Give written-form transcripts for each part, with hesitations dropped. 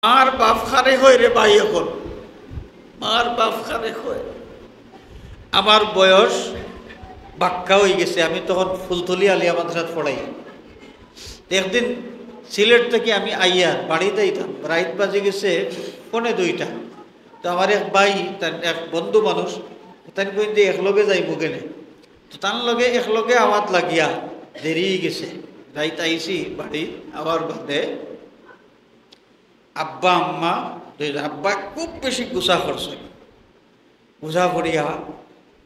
মার বাপ খারে হয় রে ভাই, এখন মার বাপ খারে হয়। আমার বয়স বাক্কা হয়ে গেছে, আমি তখন ফুলতলি আলিয়া মাদ্রাসাত পড়াই। একদিন সিলেট থেকে আমি আইয়া বাড়িতে আইতাম, রাইত বাজে গেছে 1:45। তো আমার এক ভাই, তার এক বন্ধু মানুষ, তাই কই যে একলগে যাইব কেনে, তো তার লগে একলগে আওয়াজ লাগিয়া দেরি গেছে। রাইত আইসি বাড়ি আবার বাদে আব্বা আম্মা, আব্বা খুব বেশি গুছা করছেন, গুছা করিয়া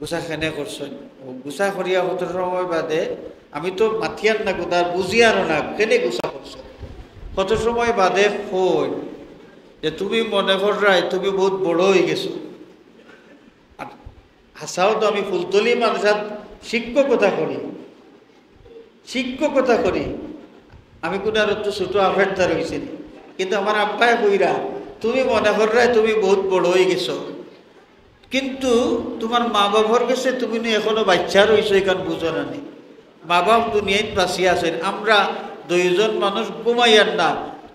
গুছা খেনে করছেন। গুছা করিয়া কত সময় বাদে আমি তো মাথিয়ার না কোথার বুঝিয়ার না কেনে গুছা করছেন। কত সময় বাদে কই যে তুমি মনে করাই তুমি বহুত বড় হয়ে গেছো। আর হাসাও তো আমি ফুলতলি মাদ্রাসাত শিক্ষকতা করি, আমি কোনো আর একটু ছোটো আফেরদার হয়েছি। কিন্তু আমার আব্বাই কইরা তুমি মনে করাই তুমি বহুত বড় হয়ে গেছো, কিন্তু তোমার মা বাবার কাছে তুমি এখনো বাচ্চা রয়েছো, এখান বুঝো না। মা বাপ দুনিয়ায় বাঁচিয়ে আছেন, আমরা 2জন মানুষ ঘুমাইয়ার না,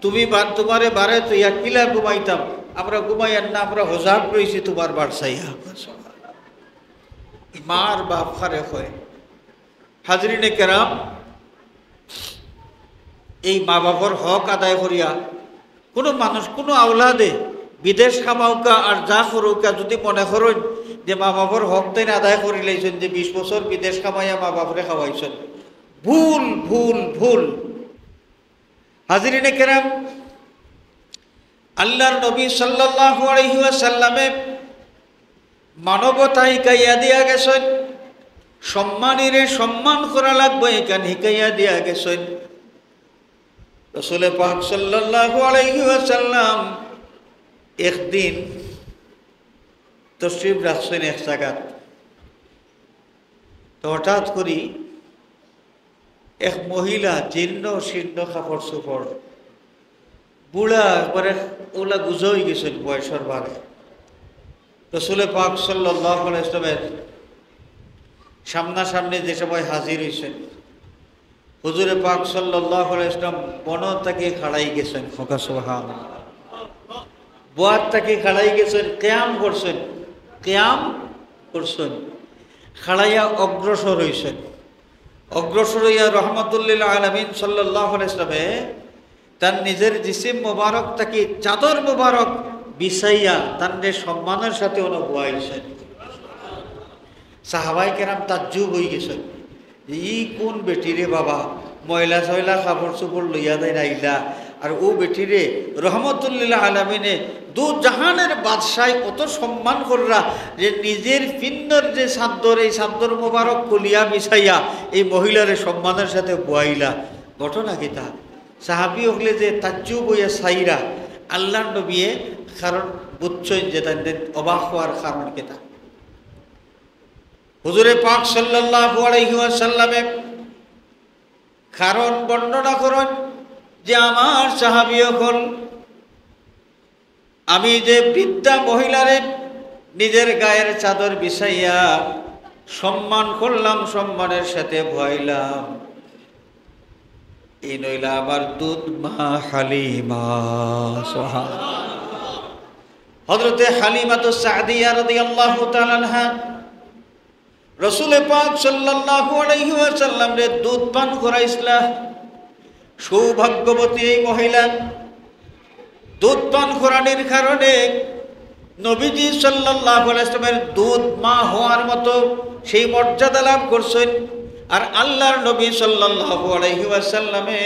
তুমি তোমারে বারে তো ইয়া কিলা ঘুমাইতাম, আমরা ঘুমাইয়ার না, আমরা হজাব রয়েছি তোমার বাড়সাইয়া। মার বাপ খারে হয়। হাজরিনে কেরাম, এই মা বাবার হক আদায় করিয়া কোনো মানুষ কোনো আওলাদে বিদেশ কামাউকা আর যা করুকা যদি মনে করেন যে মা বাবার হক তাই আদায় করে লাইছেন, যে 20 বছর বিদেশ কামাইয়া মা বাপরে খাওয়াইছেন, ভুল ভুল ভুল। হাজরিনে কেরাম, আল্লাহর নবী সাল্লাল্লাহু আলাইহি ওয়াসাল্লামে মানবতা শিকাইয়া দিয়া গেছেন, সম্মানীরে সম্মান করা লাগবে এখান শিকাইয়া দিয়া গেছেন। রাসূল পাক সাল্লাল্লাহু আলাইহি ওয়াসাল্লাম একদিন তশরিফ রাখছেন এক জায়গাত। তো হঠাৎ করি এক মহিলা জীর্ণ শীর্ণ কাপড় চোপড়, বুড়া একবারে ওগুলা গুজো হয়ে গেছেন বয়সের বারে। রাসূল পাক সাল্লাল্লাহু আলাইহি ওয়াসাল্লামের সামনাসামনি যে সময় হাজির হয়েছেন, হুজুরে পাক সাল্লাল্লাহু আলাইহি ওয়াসাল্লাম বন থেকে খাড়াই গেছেন, খোকা সুবহানাল্লাহ, বুয়ার থেকে খাড়াই গেছেন, কিয়াম করছেন, খাড়াইয়া অগ্রসর হয়েছেন। অগ্রসর হইয়া রহমতুল্লিল আলামিন সাল্লাল্লাহু আলাইহি ওয়াসাল্লামে তার নিজের জিসিম মোবারক তাকে চাদর মোবারক বিছাইয়া তার সম্মানের সাথে অনুভবাইছেন। সাহাবায়ে কেরাম তাজ্জুব হয়ে গেছেন, ই কোন বেটিরে বাবা, ময়লা ছয়লা কাপড় চোপড় লইয়া দেয় আইলা, আর ও বেটিরে রহমতুল্লিল আলামিনে দু জাহানের বাদশাহ কত সম্মান কররা, যে নিজের পিন্নর যে চাদর, এই চাদর মোবারক কলিয়া বিছাইয়া এই মহিলারে সম্মানের সাথে বুয়াইলা। ঘটনা কিতা? সাহাবি হলে যে তাজ্জুব হইয়া সাইরা আল্লাহর নবিয়ে কারণ বুঝছেন যে তাদের অবাক হওয়ার কারণ কিতা। হুজুরে পাক সাল্লাল্লাহু আলাইহি ওয়াসাল্লামে কারণ বর্ণনা করেন যে আমার সাহাবী হল, আমি যে বৃদ্ধা মহিলারে নিজের গায়ের চাদর বিছাইয়া সম্মান করলাম, সম্মানের সাথে ভয়লাম, এই নইলা আমার দুধ মা হালিমা। হযরতে হালিমাতুস সাদিয়া রাদিয়াল্লাহু তাআলা আনহা রাসূল পাক সাল্লাল্লাহু আলাইহি ওয়াসাল্লাম রে দুধ পান করাইছিলা। সৌভাগ্যবতী এই মহিলা দুধ পান করানোর কারণে নবীজি সাল্লাল্লাহু আলাইহি ওয়াসাল্লামের দুধ মা হওয়ার মতো সেই মর্যাদা লাভ করছেন। আর আল্লাহর নবী সাল্লাল্লাহু আলাইহি ওয়াসাল্লামে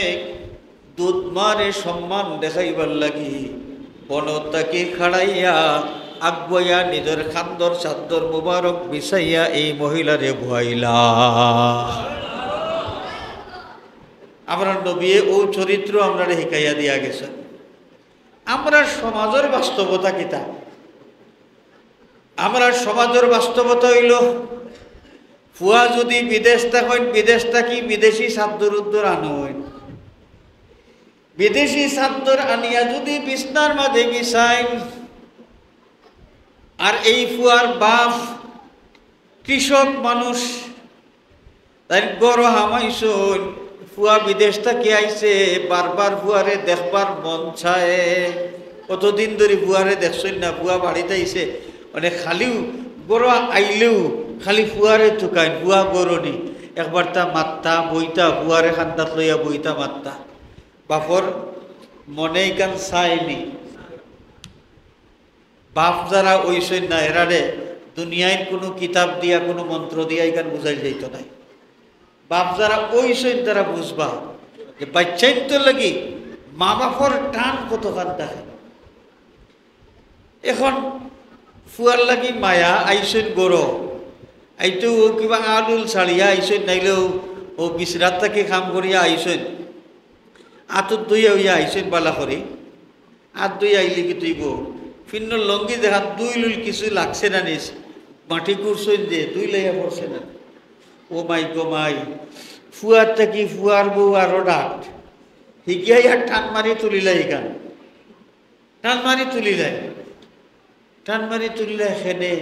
দুধ মারে সম্মান দেখাইবার লাগি বনতাকে খাড়াইয়া আগুয়া নিজের খান্দর চাদর মুবারক বিছাইয়া এই মহিলারে ভুয়াইলা। আমরা নবী ও চরিত্র আমরা শিখাইয়া দিয়া গেছেন। আমরা সমাজের বাস্তবতা কিতা? আমরা সমাজের বাস্তবতা হইল, ফুয়া যদি বিদেশ থাকেন, বিদেশ থাকি বিদেশি চাদর উদ্দর আনইন, বিদেশি চাদর আনিয়া যদি বিছনার মাঝে বিছাইন, আর এই ফুয়ার বাপ কৃষক মানুষ, তাই গড় হামাইছন, ফুয়া বিদেশ থেকে আইছে, বারবার ফুয়ারে দেখবার মন চায়, কতদিন ধরে ফুয়ারে দেখছেন না, ফুয়া বাড়িতে আইসে মানে খালিও গরো আইলেও খালি ফুয়ারে থুকাই, ফুয়া গরনি একবার তা মাত্তা বইতা ফুয়ারে খান্দাত লইয়া বইতা মাত্তা বাপর মনে কান চায়নি। বাপ যারা ওইসই না এরারে দুনিয়ায় কোনো কিতাব দিয়া কোনো মন্ত্র দিয়া এখান বুঝাই যাইত নাই। বাপ যারা ওইসই তারা বুঝবা যে বাচ্চাই তো লাগি মা বাপর টান কতখান থাকে। এখন ফুয়ার লাগি মায়া আইসইন গরো আইতো ও কিবা আলুল ছাড়িয়া আইসইন নাইলেও ও বিচরাত থাকি কাম করিয়া আইসইন আতত দুইয়া হইয়া আইসইন বালা করি আত দুই আইলে কি তুই গো ফিন্ন লঙ্গি দেখা দুই লুল কিছু লাগছে না নিস মাটি করছইন যে দুই লাইয়া পড়ছে না। ও মাই গো মাই ফুয়ার থাকি ফুয়ার বউ আরো ডাক হিগিয়াই টান মারি তুলিলাই গান টান মারি তুলিলাই টান মারি তুলিলাই খেনে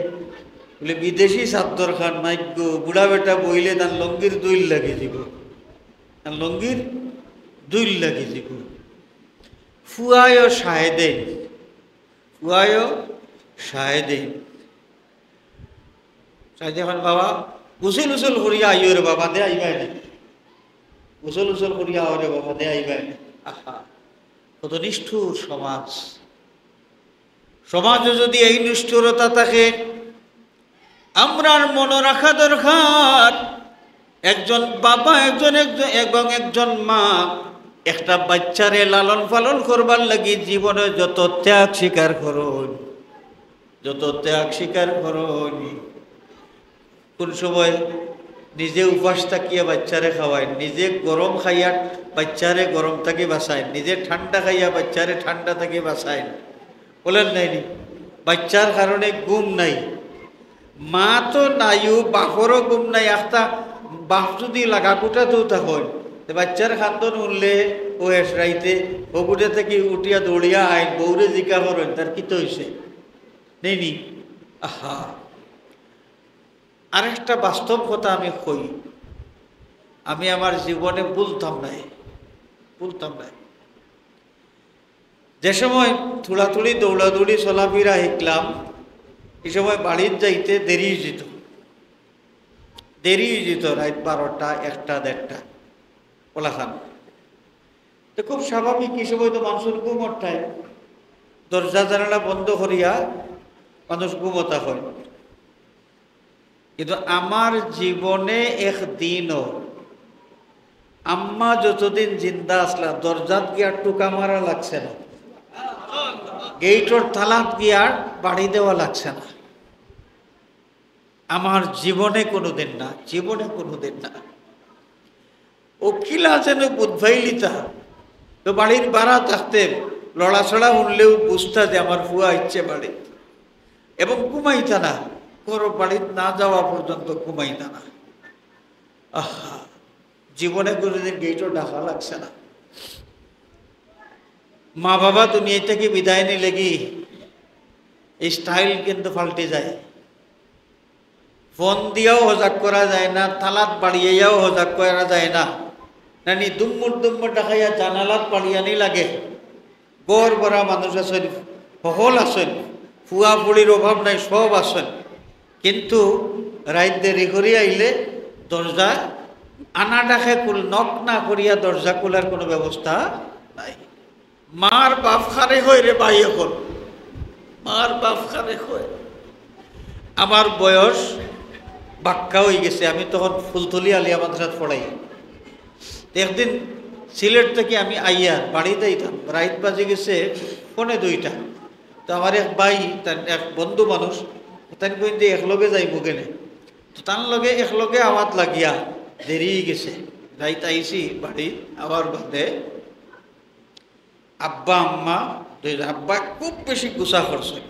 বলে বিদেশি চাদর খান মাইক বুড়া বেটা বইলে তার লঙ্গির দুইল লাগি দিব, তার লঙ্গির দুইল লাগি দিব। ফুয়ায়ও সাহেদেন, ফুয়ায়ও সাহেদেন সাহেদে খান বাবা উসুল উসুল করিয়া আইও রে বাবা দে আইবাই না, উসুল উসুল করিয়া আও রে বাবা দে আইবাই না। আহা কত নিষ্ঠুর সমাজ। সমাজে যদি এই নিষ্ঠুরতা থাকে আমরার মনে রাখা দরকার একজন বাবা এবং একজন মা একটা বাচ্চারে লালন পালন করবার লাগি জীবনে যত ত্যাগ স্বীকার করুন, যত ত্যাগ স্বীকার করুন। কোন সময় নিজে উপাস থাকিয়া বাচ্চারে খাওয়ায়, নিজে গরম খাইয়া বাচ্চারে গরম থাকি বাঁচায়, নিজে ঠান্ডা খাইয়া বাচ্চারে ঠান্ডা থাকি বাঁচায়। বলেন নাইনি বাচ্চার কারণে ঘুম নাই, মা তো নাইও বাপরও ঘুম নাই। একটা বাপ যদি লাগা কুটাতেও থাকেন বাচ্চার খান্দন উঠলে ও এসরাইতে ও গুটে থেকে উঠিয়া দৌড়িয়া আইন বৌরে জিকা করেন তার কি তো হয়েছে নেই। আহা আরেকটা বাস্তব কথা আমি কই, আমি আমার জীবনে বলতাম নাই। যে সময় থুড়াথুড়ি দৌড়াদৌড়ি চলাফেরা শিখলাম এই সময় বাড়ির যাইতে দেরি হয়ে যেত রাত 12টা 1টা 1:30 ওলাখান। তো খুব স্বাভাবিক এই সময় তো মানুষের ঘুমটায় দরজা জানালা বন্ধ করিয়া মানুষ ঘুমতা হয়। কিন্তু আমার জীবনে একদিনও আম্মা যতদিন জিন্দা আসলা দরজাত গিয়া টুকা মারা লাগছে না, গেইটর তালাত গিয়া বাড়ি দেওয়া লাগছে না। আমার জীবনে কোনোদিন না, জীবনে কোনোদিন না। ও কিলা যেন বুধভাইলিতা তো বাড়ির বাড়া থাকতে লড়াছড়া উঠলেও বুঝতা যে আমার ফুয়া ইচ্ছে বাড়ি এবং ঘুমাইতা না, কোনো বাড়ির না যাওয়া পর্যন্ত ঘুমাইতা না। আহা জীবনে কোনোদিন গেইটও ডাকা লাগছে না। মা বাবা দুনিয়া থেকে বিদায় নিলে কি এই স্টাইল কিন্তু পাল্টে যায়। ফোন দিয়েও হজাক করা যায় না, তালাত বাড়িয়েও হজাক করা যায় না। নানি দুম্মুর ডাকাইয়া জানালাত বাড়িয়ানি লাগে। গড় বড়া মানুষ আছেন, সকল আছেন, ফুয়া ফুড়ির অভাব নাই, সব আছেন। কিন্তু রাত দেরি করি আইলে দরজা আনা ডাকে নক না করিয়া দরজা খোলার কোনো ব্যবস্থা নাই। মার বাপ খারে হয় রে ভাই, এখন মার বাপ খারে হয়। আমার বয়স বাক্কা হয়ে গেছে, আমি তখন ফুলতলি আলিয়া মাদ্রাসাত পড়াই। একদিন সিলেট থেকে আমি আইয়া বাড়িতে আইতাম, রাত বাজে গেছে 1:45। তো আমার এক ভাই তার এক বন্ধু মানুষ তাই কইতে একলগে যাইব কেনে, তো তার লগে একলগে আওয়াজ লাগিয়া দেরি গেছে। রাইত আইসি বাড়ি আবার বাদে আব্বা আম্মা আব্বা খুব বেশি গুছা করছেন,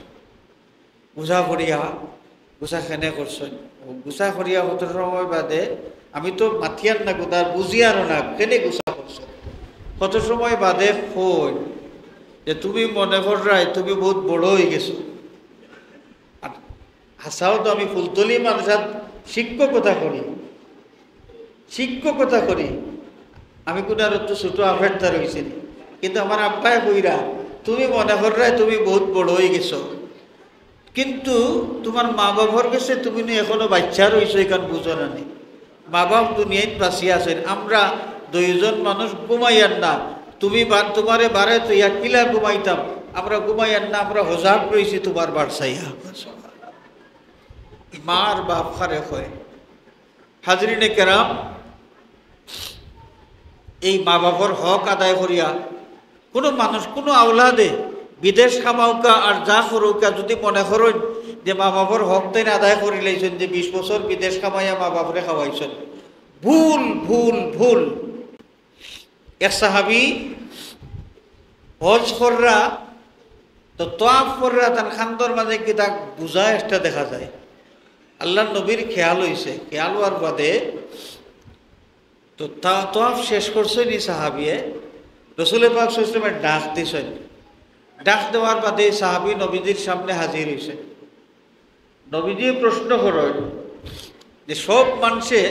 গুছা করিয়া গুছা খেনে করছেন। গুছা করিয়া কত সময় বাদে আমি তো মাথিয়ার না গোদার বুঝিয়ারও না কেনে গুছা করছো। কত সময় বাদে কই যে তুমি মনে করাই তুমি বহুত বড় হয়ে গেছো। আর হাসাও তো আমি ফুলতলি মানুষের শিক্ষকতা করি, আমি কোনো আর একটু ছোটো আফেরদার হয়েছি। কিন্তু আমার আব্বাই কইরা তুমি মনে করলে তুমি বহুত বড় হয়ে গেছো, কিন্তু তোমার মা বাবার কাছে তুমি এখনো বাচ্চা রয়েছো, এখান বুঝো না নি। মা বাপ দুনিয়ায় বাঁচিয়ে আছেন, আমরা দুইজন মানুষ ঘুমাইয়ার না, তুমি তোমারে বারে তো ইয়া কিলা ঘুমাইতাম, আমরা ঘুমাইয়ার না, আমরা হজাব রয়েছি তোমার বাড়ছাইয়া। মার বাপ খারে হয় হাজরিনে কেরাম, এই মা বাবার হক আদায় করিয়া কোনো মানুষ কোনো আওলাদে বিদেশ কামাউকা আর যা করুকা যদি মনে করেন যে মা বাবার হক তাই আদায় করে লাইছেন, যে 20 বছর বিদেশ কামাইয়া মা বাপরে খাওয়াইছেন, ভুল ভুল ভুল। এক সাহাবি হজ কররা তো তোয়াফ কররা তার খান্দর মাঝে কি তাক বুঝা একটা দেখা যায়। আল্লাহ নবীর খেয়াল হয়েছে, খেয়াল হওয়ার বাদে তো তোয়াফ শেষ করছে নি সাহাবিয়ে, রসুল পাক সাল্লাল্লাহু আলাইহি ওয়াসাল্লামের ডাক দিছেন। ডাক দেওয়ার বাদে সাহাবি নবীজির সামনে হাজির হয়েছে। নবীজি প্রশ্ন করেন যে সব মানুষে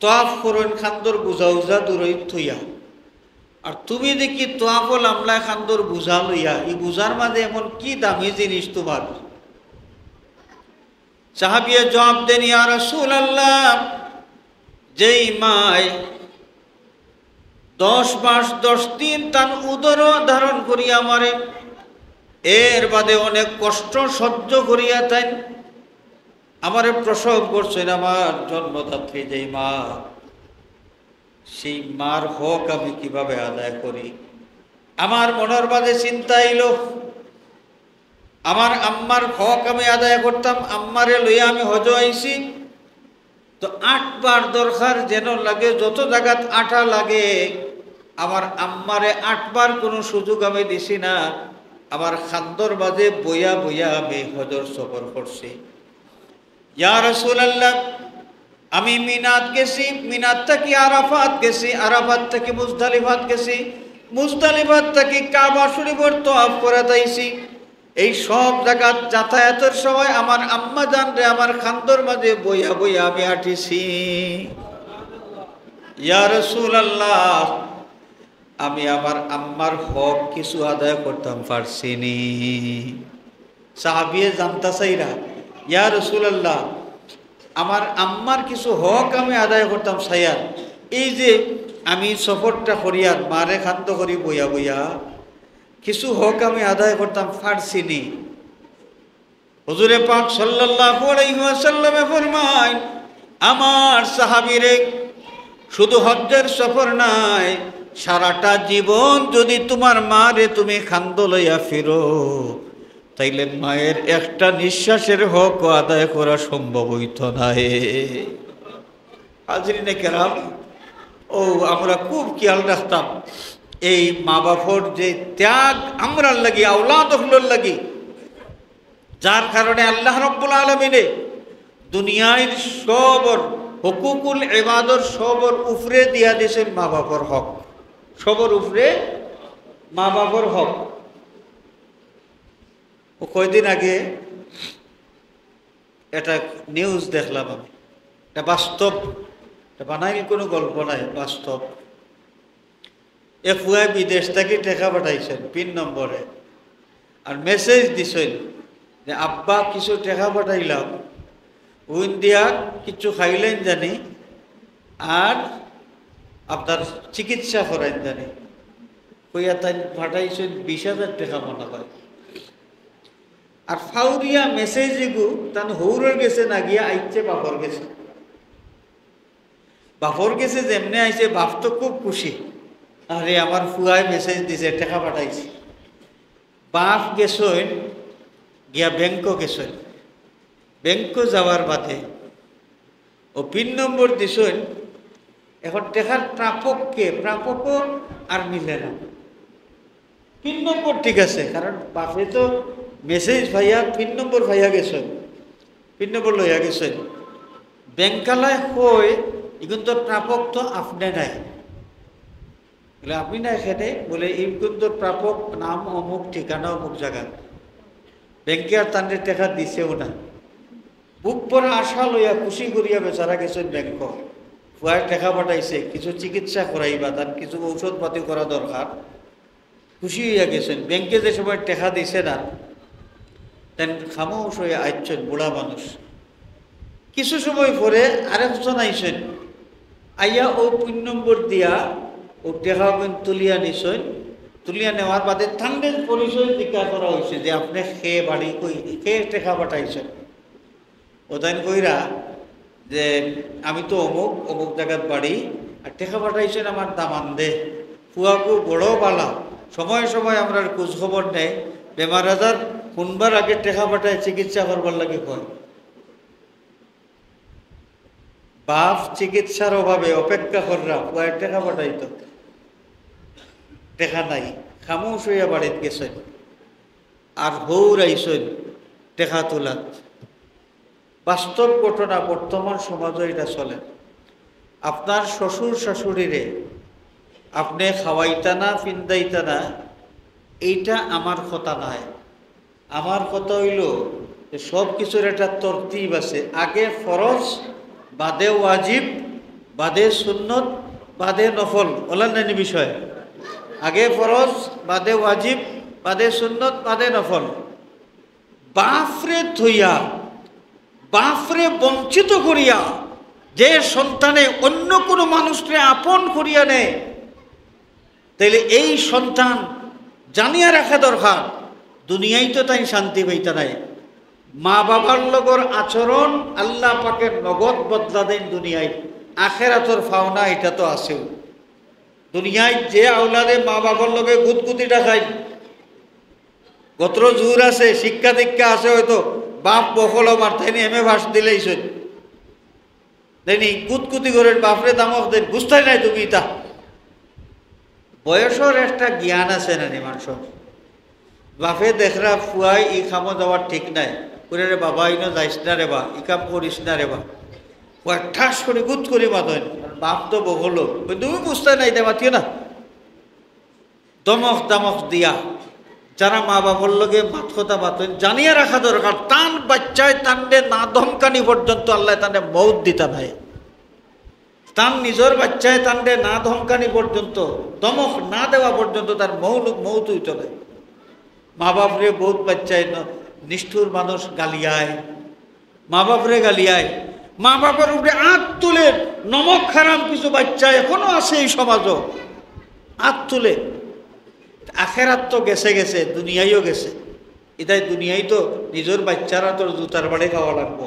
তোয়াফ করেন খান্দর বুঝা উজা দূরই থইয়া, আর তুমি দেখি তোয়াফল আমলায় খান্দর বুঝা লইয়া, এই বুঝার মাঝে এমন কি দামি জিনিস তোমার? সাহাবিয়ে জবাব দেন, ইয়া রাসূলুল্লাহ, যেই মায় 10 মাস 10 দিন তার উদর ধারণ করিয়া মারে, এর বাদে অনেক কষ্ট সহ্য করিয়া তাই আমারে প্রসব করছেন, আমার জন্মদাত্রী যেই মা, সেই মার হক আমি কিভাবে আদায় করি? আমার মনের মাঝে চিন্তা এলো, আমার আম্মার হক আমি আদায় করতাম, আম্মারে লইয়া আমি হজ আইছি, তো 8 বার দরকার যেন লাগে, যত জায়গাত 8 লাগে, আমার আম্মারে 8 বার কোনো সুযোগ আমি দিছি না, আমার খান্দর বাজে বইয়া বইয়া আমি হজর সফর করছি। ইয়া রাসূলুল্লাহ, আমি মিনাত গেছি, মিনাত থেকে আরাফাত গেছি, আরাফাত থেকে মুজদালিফাত গেছি, মুজদালিফাত থেকে কাবা শরীফের তওয়াফ করে তাইছি। এই সব জায়গা যাতায়াতের সময় আমার আম্মা জান রে আমার খান্দর মাঝে বইয়া বইয়া আমি হাঁটিছি। ইয়া রাসূলুল্লাহ, আমি আমার আম্মার হক কিছু আদায় করতাম পারছিনি। সাহাবিয়ে জানতা চাইরা, ইয়া রাসূলুল্লাহ, আমার আম্মার কিছু হক আমি আদায় করতাম সাইয়ার, এই যে আমি সফরটা করিয়ার মারে খাদ্য করি বইয়া বইয়া, কিছু হক আমি আদায় করতাম পারছিনি। হুজুরে পাক সাল্লাল্লাহু আলাইহি ওয়াসাল্লামে ফরমায়, আমার সাহাবীরে শুধু হজ্জের সফর নাই, সারাটা জীবন যদি তোমার মারে তুমি খান্দ লইয়া ফিরো, তাইলে মায়ের একটা নিঃশ্বাসের হক আদায় করা সম্ভব হইত না। হাজরিনে কেরাম, ও আমরা খুব খেয়াল রাখতাম এই মা বাপর যে ত্যাগ আমরার লাগি, আওলাদ হলোর লাগি, যার কারণে আল্লাহ রাব্বুল আলামিনে দুনিয়ার সবর হুকুকুল ইবাদর সবর উফরে দিয়া দিয়েছেন মা বাপর হক, সবর উফরে মা বাপর হক। ও কয়দিন আগে একটা নিউজ দেখলাম আমি, এটা বাস্তব, এটা বানাইল কোনো গল্প নাই, বাস্তব। ফুয়াই বিদেশ থেকে টাকা পাঠাইছেন পিন নম্বরে, আর মেসেজ দিছেন যে আব্বা কিছু টাকা পাঠাইলাম, উইন দিয়া কিছু খাইলেন জানি, আর আপনার চিকিৎসা করাইন জানি, কইয়া তাই পাঠাইছেন 20,000 টাকা মনে হয়। আর ফাউরিয়া মেসেজ এগু তান হৌরের গেছে না গিয়া আইছে বাপর গেছে, বাপর গেছে যেমনে আইছে বাপ তো খুব খুশি, আরে আমার ফুয়ায় মেসেজ দিছে টাকা পাঠাইছে। বাপ গেছেন গিয়া ব্যাংকও গেছেন, ব্যাংক যাওয়ার বাদে ও পিন নম্বর দিছেন, এখন টাকার প্রাপককে, প্রাপকও আর মিলে না। পিন নম্বর ঠিক আছে, কারণ বাপে তো মেসেজ ভাইয়া পিন নম্বর ভাইয়া গেছেন, পিন নম্বর লইয়া গেছেন, ব্যাংকালায় কই এখন তো প্রাপক তো আপনি নাই, বলে আপনি না এখানে, বলে এই কিন্তু প্রাপক নাম অমুক, ঠিকানা অমুক জায়গা, ব্যাংকে আর তাদের টাকা দিছেও না। বুক পরে আশা লইয়া খুশি করিয়া বেচারা গেছেন ব্যাংক, ফুয়ার টেকা পাঠাইছে, কিছু চিকিৎসা করাইবা, তার কিছু ঔষধ পাতি করা দরকার। খুশি হইয়া গেছেন। ব্যাংকে যে সময় টেকা দিছে না, তেন খামোশ হয়ে আইছেন বুড়া মানুষ। কিছু সময় পরে আরেকজন আইছেন, আইয়া ও 3 নম্বর দিয়া ও টেকা তুলিয়া নিছেন। তুলিয়া নেওয়ার বাদে ঠান্ডের পরিচয় জিজ্ঞাসা করা হয়েছে যে আপনি খেয়ে বাড়ি কই, খেয়ে টেকা পাঠাইছেন। ওদাইন কইরা যে আমি তো অমুক অমুক জায়গার বাড়ি, আর টেকা পাঠাইছেন আমার দামান্দে। ফুয়াকু বড় বালা, সময় সময় আমরা খোঁজ খবর নেই, বেমার আজার কোনবার আগে টেকা পাঠায় চিকিৎসা করবার লাগে কয়। বাপ চিকিৎসার অভাবে অপেক্ষা কররা ফুয়ার টেকা পাঠাইত, টেকা নাই, খামোশ হইয়া বাড়িতে গেছেন। আর হৌর আইসেন টেকা তোলাত। বাস্তব ঘটনা, বর্তমান সমাজে এটা চলে। আপনার শ্বশুর শাশুড়িরে আপনি খাওয়াইতা না, ফিন্দাইতা না, এইটা আমার কথা নাই। আমার কথা হইল যে সব কিছুর একটা তরতিব আছে। আগে ফরজ, বাদে ওয়াজিব, বাদে সুন্নত, বাদে নফল। অন্যান্য বিষয় আগে ফরজ, বাদে ওয়াজিব, বাদে সুন্নত, বাদে নফল। বাফরে থইয়া, বাফরে বঞ্চিত করিয়া যে সন্তানে অন্য কোনো মানুষকে আপন করিয়া নেয়, তাইলে এই সন্তান জানিয়া রাখা দরকার দুনিয়ায় তো তাই শান্তি পাইতে নাই। মা বাবার লগর আচরণ আল্লাহ পাকের নগদ বদলা দেন দুনিয়ায়, আখেরাতর ফাওনা এটা তো আছেও। দুনিয়ায় যে আওলাদে মা বাবার লগে গুদগুদিটা খায়, গোত্র জোর আছে, শিক্ষা দীক্ষা আছে, হয়তো বাপ বকল মারতাইনি এমএ ভাস দিলেইছেন, দেনি কুতকুতি করে বাপরে দামক দেন, বুঝতে নাই তুমি তা। বয়সের একটা জ্ঞান আছে না নি মানুষের। বাপে দেখরা ফুয়াই ই খামো যাওয়ার ঠিক নাই, করে রে বাবা ইনো যাইস না রে বা, ই কাম করিস না রে বা, ফুয়া ঠাস করে গুদ করি মাতেন। বাপ তো বকলো, তুমি বুঝতে নাই দে মাতিও না, দমক দামক দিয়া। যারা মা বাবার লগে মাত কথা বাতেন জানিয়ে রাখা দরকার, তান বাচ্চায় তান্ডে না ধমকানি পর্যন্ত আল্লাহ তান্ডে মৌত দিতা নাই। তার নিজের বাচ্চায় তান্ডে না ধমকানি পর্যন্ত, দমক না দেওয়া পর্যন্ত তার মৌত হইত নাই। মা বাপরে বহুত বাচ্চায় নিষ্ঠুর মানুষ গালিয়ায়, মা বাপরে গালিয়ায়, মা বাবার উপরে আঁত তুলে নমক খারাম কিছু বাচ্চা এখনো আছে এই সমাজও, আঁত তুলে। আখেরাত তো গেছে গেছে, দুনিয়াইও গেছে। এটাই দুনিয়ায় তো নিজের বাচ্চারা তোর জুতার বাড়ি খাওয়া লাগবো,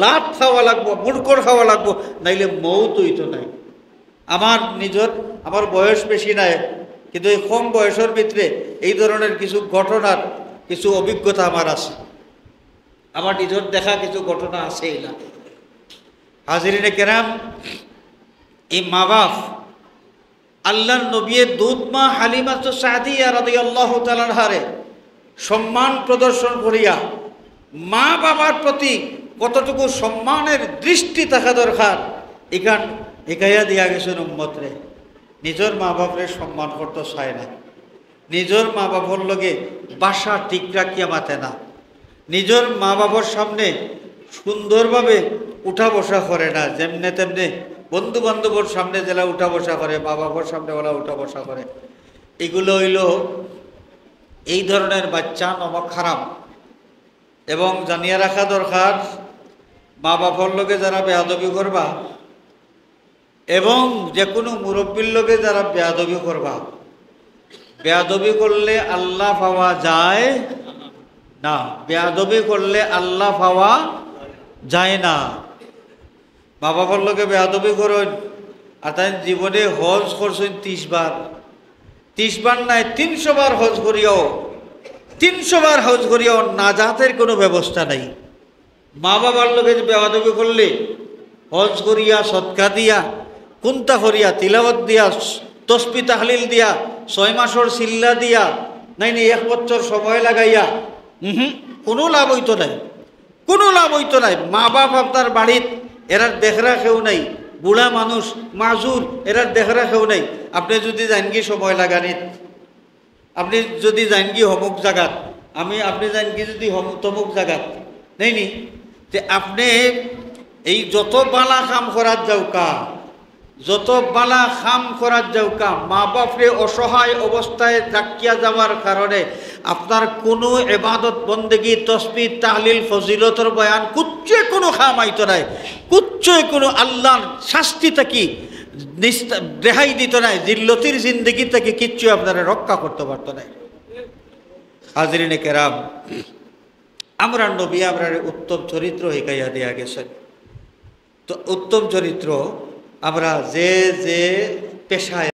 লাভ খাওয়া লাগবো, মুড়কর খাওয়া লাগবো, নাইলে মৌত হইতো নাই। আমার বয়স বেশি নাই, কিন্তু এই কম বয়সের ভিতরে এই ধরনের কিছু ঘটনার কিছু অভিজ্ঞতা আমার আছে, আমার নিজের দেখা কিছু ঘটনা আছে। না হাজিরিনে কেরাম, এই মা বাপ আল্লাহর নবীর দুধ মা হালিমা সাদিয়া রাদিয়াল্লাহু তাআলা আনহারে সম্মান প্রদর্শন করিয়া মা বাবার প্রতি কতটুকু সম্মানের দৃষ্টি থাকা দরকার এখাইয়া দিয়া গেছেন উম্মতরে। নিজের মা বাপরে সম্মান করতে চায় না, নিজের মা বাবার লগে বাসা ঠিক রাখিয়া মাথে না, নিজের মা বাবার সামনে সুন্দরভাবে উঠা বসা করে না, যেমনে তেমনে বন্ধু বান্ধবর সামনে জেলা উঠা বসা করে, মা বাবার সামনে ওরা উঠা বসা করে। এগুলো হইল এই ধরনের বাচ্চা নমক খারাপ। এবং জানিয়ে রাখা দরকার, মা বাবার লোকে যারা বেয়াদবি করবা এবং যে কোনো মুরব্বীর লোকে যারা বেয়াদবি করবা, বেয়াদবি করলে আল্লাহ পাওয়া যায় না, বেয়াদবি করলে আল্লাহ পাওয়া যায় না। মা বাবার লোকে বেয়াদবি করেন, আর তাই জীবনে হজ করছেন 30 বার, 30 বার নাই 300 বার হজ করিয়াও, 300 বার হজ করিয়াও নাজাতের কোনো ব্যবস্থা নাই। মা বাবার লোকে বেয়াদবি করলে হজ করিয়া, সৎকা দিয়া, কুন্তা করিয়া, তিলাওয়াত দিয়া, তসবি তাহলিল দিয়া, 6 মাসের সিল্লা দিয়া, নাই 1 বছর সময় লাগাইয়া কোনো লাভ হইতো নাই, কোনো লাভ হইতো নাই। মা বাপ আপনার বাড়িত এরার দেখরা কেউ নাই, বুড়া মানুষ মাজুর, এরার দেখরা কেউ নাই। আপনি যদি জানকি সময় লাগানিত, আপনি যদি জানকি হমুক জাগাত, আপনি জানকি যদি তমুক জাগাত নেই নি, যে আপনি এই যত বালা কাম করার যাওকা, যত বালা খাম করার যাওকা মা বাপরে অসহায় অবস্থায় রাখিয়া যাওয়ার কারণে আপনার কোনো ইবাদত বন্দেগী তসবিহ তাহলিল ফজিলতর বয়ান কুচ্চে কোনো খাম আইতো নাই, কুচ্চে কোনো আল্লাহর শাস্তি থাকি রেহাই দিত নাই, জিল্লতির জিন্দগি থেকে কিচ্ছু আপনারা রক্ষা করতে পারত না। হাজরিনে কেরাম, আমরা নবী আমরা উত্তম চরিত্র শিখাইয়া দেয়া গেছেন। তো উত্তম চরিত্র আমরা যে যে পেশায়